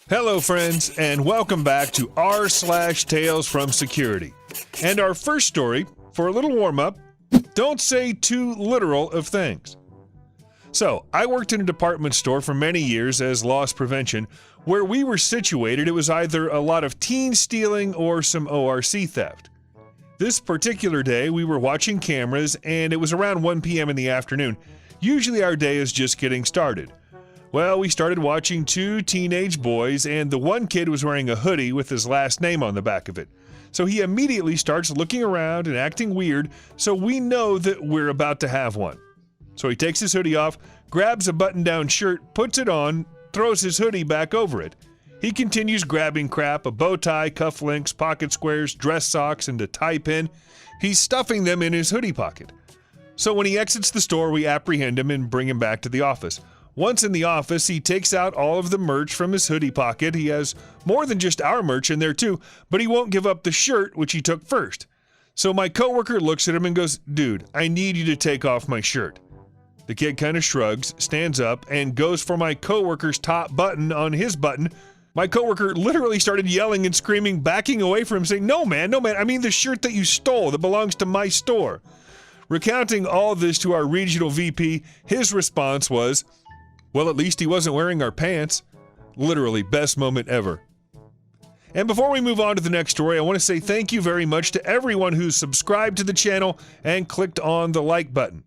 Hello friends, and welcome back to r/Tales from Security. And our first story, for a little warm-up, don't say too literal of things. So, I worked in a department store for many years as loss prevention. Where we were situated, it was either a lot of teen stealing or some ORC theft. This particular day, we were watching cameras, and it was around 1 p.m. in the afternoon. Usually our day is just getting started. Well, we started watching two teenage boys, and the one kid was wearing a hoodie with his last name on the back of it. So he immediately starts looking around and acting weird, so we know that we're about to have one. So he takes his hoodie off, grabs a button-down shirt, puts it on, throws his hoodie back over it. He continues grabbing crap, a bow tie, cufflinks, pocket squares, dress socks, and a tie pin. He's stuffing them in his hoodie pocket. So when he exits the store, we apprehend him and bring him back to the office. Once in the office, he takes out all of the merch from his hoodie pocket. He has more than just our merch in there too, but he won't give up the shirt, which he took first. So my coworker looks at him and goes, "Dude, I need you to take off my shirt." The kid kind of shrugs, stands up, and goes for my coworker's top button on his button. My coworker literally started yelling and screaming, backing away from him, saying, no man, I mean the shirt that you stole that belongs to my store." Recounting all this to our regional VP, his response was, "Well, at least he wasn't wearing our pants." Literally, best moment ever. And before we move on to the next story, I want to say thank you very much to everyone who's subscribed to the channel and clicked on the like button.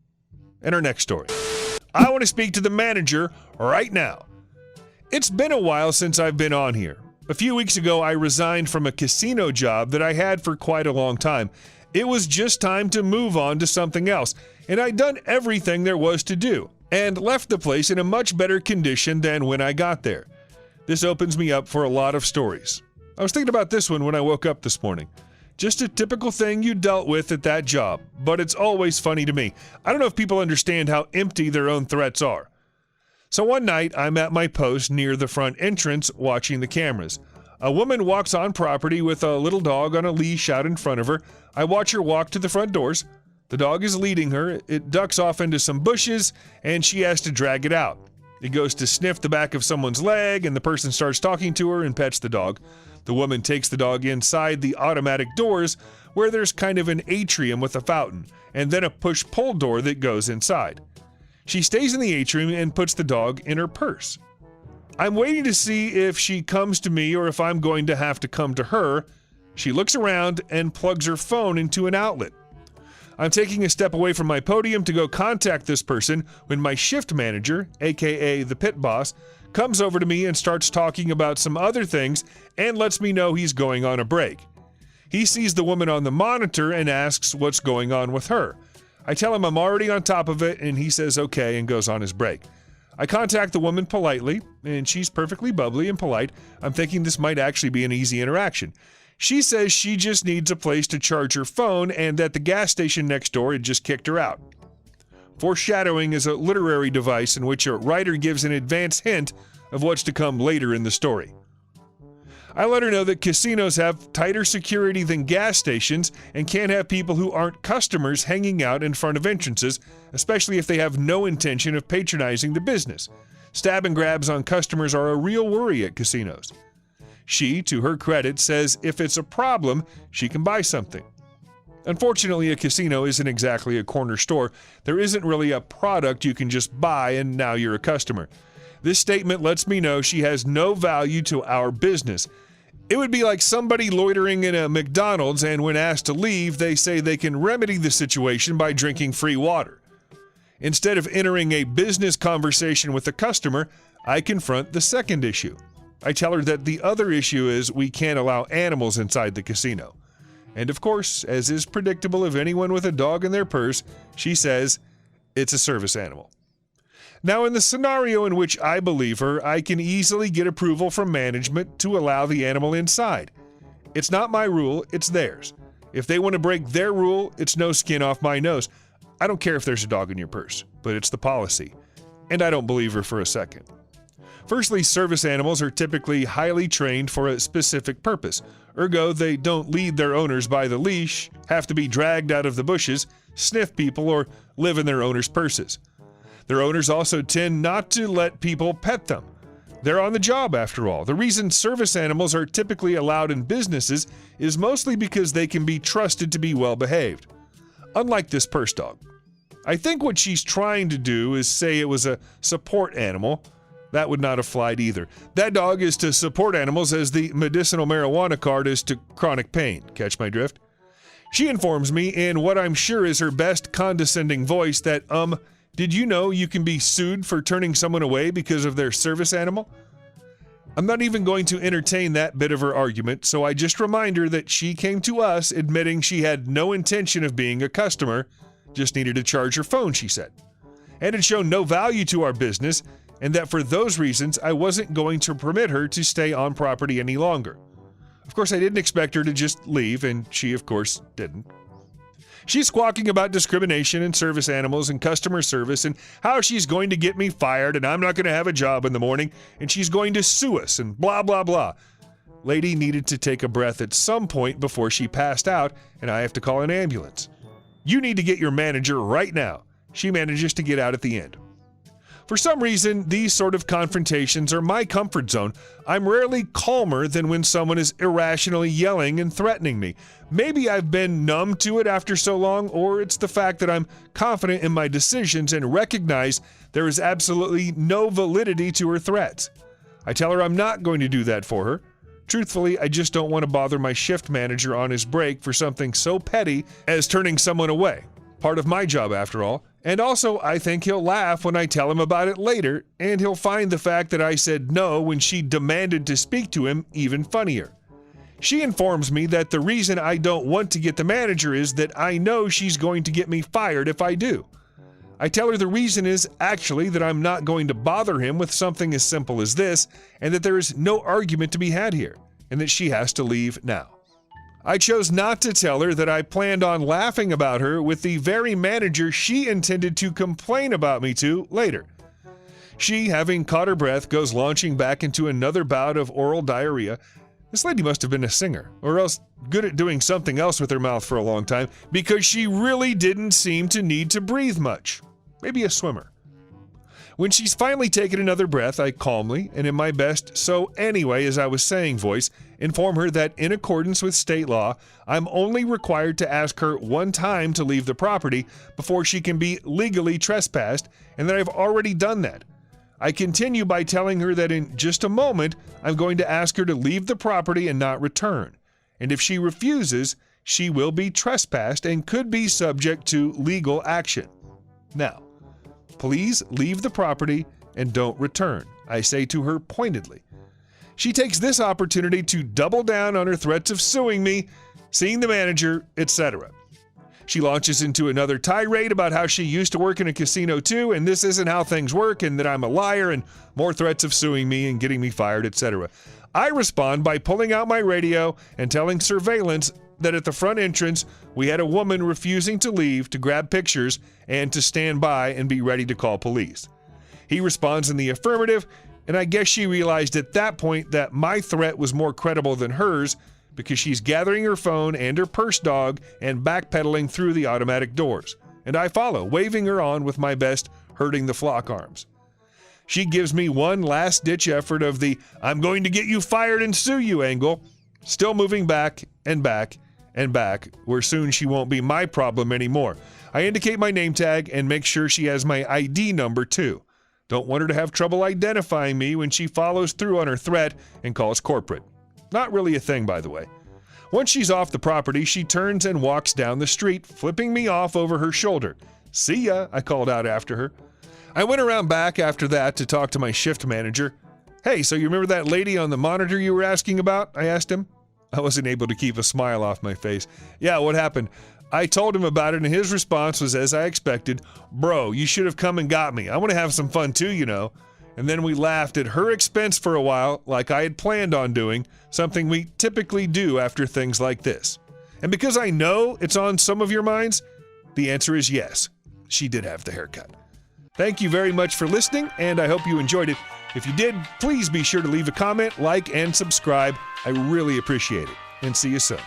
And our next story. I want to speak to the manager right now. It's been a while since I've been on here. A few weeks ago, I resigned from a casino job that I had for quite a long time. It was just time to move on to something else, and I'd done everything there was to do, and left the place in a much better condition than when I got there. This opens me up for a lot of stories. I was thinking about this one when I woke up this morning. Just a typical thing you dealt with at that job, but it's always funny to me. I don't know if people understand how empty their own threats are. So one night, I'm at my post near the front entrance watching the cameras. A woman walks on property with a little dog on a leash out in front of her. I watch her walk to the front doors. The dog is leading her. It ducks off into some bushes, and she has to drag it out. It goes to sniff the back of someone's leg, and the person starts talking to her and pets the dog. The woman takes the dog inside the automatic doors, where there's kind of an atrium with a fountain, and then a push-pull door that goes inside. She stays in the atrium and puts the dog in her purse. I'm waiting to see if she comes to me or if I'm going to have to come to her. She looks around and plugs her phone into an outlet. I'm taking a step away from my podium to go contact this person when my shift manager, aka the pit boss, comes over to me and starts talking about some other things and lets me know he's going on a break. He sees the woman on the monitor and asks what's going on with her. I tell him I'm already on top of it, and he says okay and goes on his break. I contact the woman politely, and she's perfectly bubbly and polite. I'm thinking this might actually be an easy interaction. She says she just needs a place to charge her phone and that the gas station next door had just kicked her out. Foreshadowing is a literary device in which a writer gives an advance hint of what's to come later in the story. I let her know that casinos have tighter security than gas stations and can't have people who aren't customers hanging out in front of entrances, especially if they have no intention of patronizing the business. Stab and grabs on customers are a real worry at casinos. She, to her credit, says if it's a problem, she can buy something. Unfortunately, a casino isn't exactly a corner store. There isn't really a product you can just buy and now you're a customer. This statement lets me know she has no value to our business. It would be like somebody loitering in a McDonald's and when asked to leave, they say they can remedy the situation by drinking free water. Instead of entering a business conversation with the customer, I confront the second issue. I tell her that the other issue is we can't allow animals inside the casino. And of course, as is predictable of anyone with a dog in their purse, she says it's a service animal. Now, in the scenario in which I believe her, I can easily get approval from management to allow the animal inside. It's not my rule, it's theirs. If they want to break their rule, it's no skin off my nose. I don't care if there's a dog in your purse, but it's the policy. And I don't believe her for a second. Firstly, service animals are typically highly trained for a specific purpose. Ergo, they don't lead their owners by the leash, have to be dragged out of the bushes, sniff people, or live in their owners' purses. Their owners also tend not to let people pet them. They're on the job, after all. The reason service animals are typically allowed in businesses is mostly because they can be trusted to be well behaved. Unlike this purse dog. I think what she's trying to do is say it was a support animal. That would not have flied either. That dog is to support animals as the medicinal marijuana card is to chronic pain. Catch my drift? She informs me in what I'm sure is her best condescending voice that, did you know you can be sued for turning someone away because of their service animal? I'm not even going to entertain that bit of her argument, so I just remind her that she came to us admitting she had no intention of being a customer, just needed to charge her phone, she said. And had shown no value to our business, and that for those reasons I wasn't going to permit her to stay on property any longer. Of course, I didn't expect her to just leave, and she, of course, didn't. She's squawking about discrimination in service animals and customer service and how she's going to get me fired and I'm not going to have a job in the morning and she's going to sue us and blah, blah, blah. Lady needed to take a breath at some point before she passed out and I have to call an ambulance. You need to get your manager right now. She manages to get out at the end. For some reason, these sort of confrontations are my comfort zone. I'm rarely calmer than when someone is irrationally yelling and threatening me. Maybe I've been numb to it after so long, or it's the fact that I'm confident in my decisions and recognize there is absolutely no validity to her threats. I tell her I'm not going to do that for her. Truthfully, I just don't want to bother my shift manager on his break for something so petty as turning someone away. Part of my job, after all. And also, I think he'll laugh when I tell him about it later, and he'll find the fact that I said no when she demanded to speak to him even funnier. She informs me that the reason I don't want to get the manager is that I know she's going to get me fired if I do. I tell her the reason is actually that I'm not going to bother him with something as simple as this, and that there is no argument to be had here, and that she has to leave now. I chose not to tell her that I planned on laughing about her with the very manager she intended to complain about me to later. She, having caught her breath, goes launching back into another bout of oral diarrhea. This lady must have been a singer, or else good at doing something else with her mouth for a long time, because she really didn't seem to need to breathe much. Maybe a swimmer. When she's finally taken another breath, I calmly, and in my best "so anyway as I was saying" voice, inform her that in accordance with state law, I'm only required to ask her one time to leave the property before she can be legally trespassed, and that I've already done that. I continue by telling her that in just a moment, I'm going to ask her to leave the property and not return. And if she refuses, she will be trespassed and could be subject to legal action. Now, please leave the property and don't return, I say to her pointedly. She takes this opportunity to double down on her threats of suing me, seeing the manager, etc. She launches into another tirade about how she used to work in a casino too, and this isn't how things work, and that I'm a liar, and more threats of suing me and getting me fired, etc. I respond by pulling out my radio and telling surveillance that at the front entrance we had a woman refusing to leave to grab pictures and to stand by and be ready to call police. He responds in the affirmative, and I guess she realized at that point that my threat was more credible than hers, because she's gathering her phone and her purse dog and backpedaling through the automatic doors. And I follow, waving her on with my best herding the flock arms. She gives me one last-ditch effort of the "I'm going to get you fired and sue you" angle, still moving back and back and back, where soon she won't be my problem anymore. I indicate my name tag and make sure she has my ID number too. Don't want her to have trouble identifying me when she follows through on her threat and calls corporate. Not really a thing, by the way. Once she's off the property, she turns and walks down the street, flipping me off over her shoulder. "See ya," I called out after her. I went around back after that to talk to my shift manager. "Hey, so you remember that lady on the monitor you were asking about?" I asked him. I wasn't able to keep a smile off my face. "Yeah, what happened?" I told him about it, and his response was as I expected. "Bro, you should have come and got me. I want to have some fun too, you know." And then we laughed at her expense for a while, like I had planned on doing, something we typically do after things like this. And because I know it's on some of your minds, the answer is yes, she did have the haircut. Thank you very much for listening, and I hope you enjoyed it. If you did, please be sure to leave a comment, like, and subscribe. I really appreciate it. And see you soon.